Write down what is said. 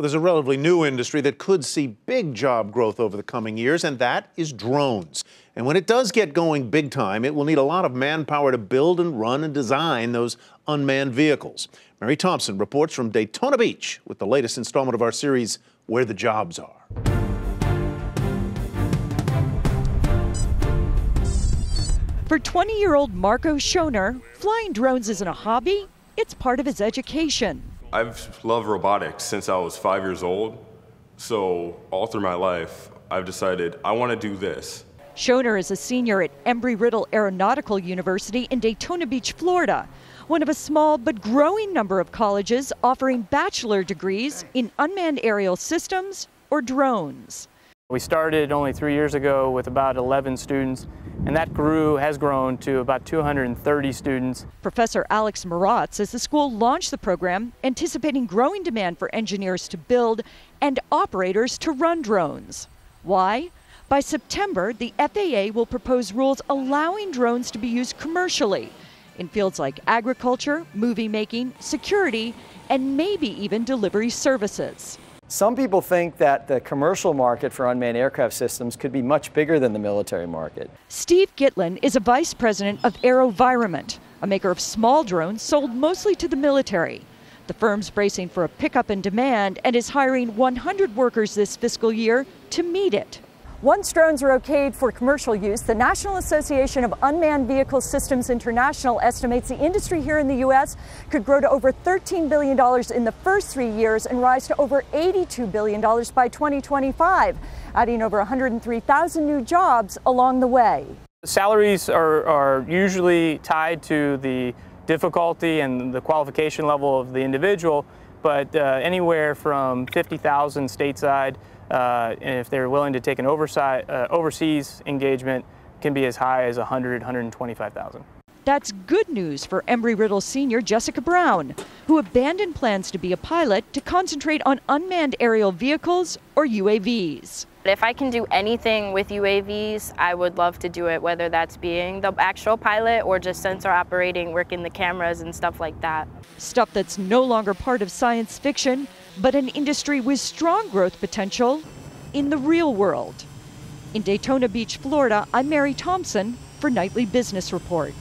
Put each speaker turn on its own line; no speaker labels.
Well, there's a relatively new industry that could see big job growth over the coming years, and that is drones. And when it does get going big time, it will need a lot of manpower to build and run and design those unmanned vehicles. Mary Thompson reports from Daytona Beach with the latest installment of our series, Where the Jobs Are.
For 20-year-old Marco Schoner, flying drones isn't a hobby, it's part of his education.
I've loved robotics since I was 5 years old, so all through my life, I've decided I want to do this.
Schoner is a senior at Embry-Riddle Aeronautical University in Daytona Beach, Florida, one of a small but growing number of colleges offering bachelor degrees in unmanned aerial systems or drones.
We started only 3 years ago with about 11 students, and that has grown to about 230 students.
Professor Alex Marat says the school launched the program anticipating growing demand for engineers to build and operators to run drones. Why? By September, the FAA will propose rules allowing drones to be used commercially in fields like agriculture, movie making, security, and maybe even delivery services.
Some people think that the commercial market for unmanned aircraft systems could be much bigger than the military market.
Steve Gitlin is a vice president of AeroVironment, a maker of small drones sold mostly to the military. The firm's bracing for a pickup in demand and is hiring 100 workers this fiscal year to meet it.
Once drones are okayed for commercial use, the National Association of Unmanned Vehicle Systems International estimates the industry here in the U.S. could grow to over $13 billion in the first 3 years and rise to over $82 billion by 2025, adding over 103,000 new jobs along the way.
Salaries are usually tied to the difficulty and the qualification level of the individual, but anywhere from $50,000 stateside, and if they're willing to take an overseas engagement, can be as high as $100,000, $125,000.
That's good news for Embry-Riddle senior Jessica Brown, who abandoned plans to be a pilot to concentrate on unmanned aerial vehicles or UAVs.
If I can do anything with UAVs, I would love to do it, whether that's being the actual pilot or just sensor operating, working the cameras and stuff like that.
Stuff that's no longer part of science fiction, but an industry with strong growth potential in the real world. In Daytona Beach, Florida, I'm Mary Thompson for Nightly Business Report.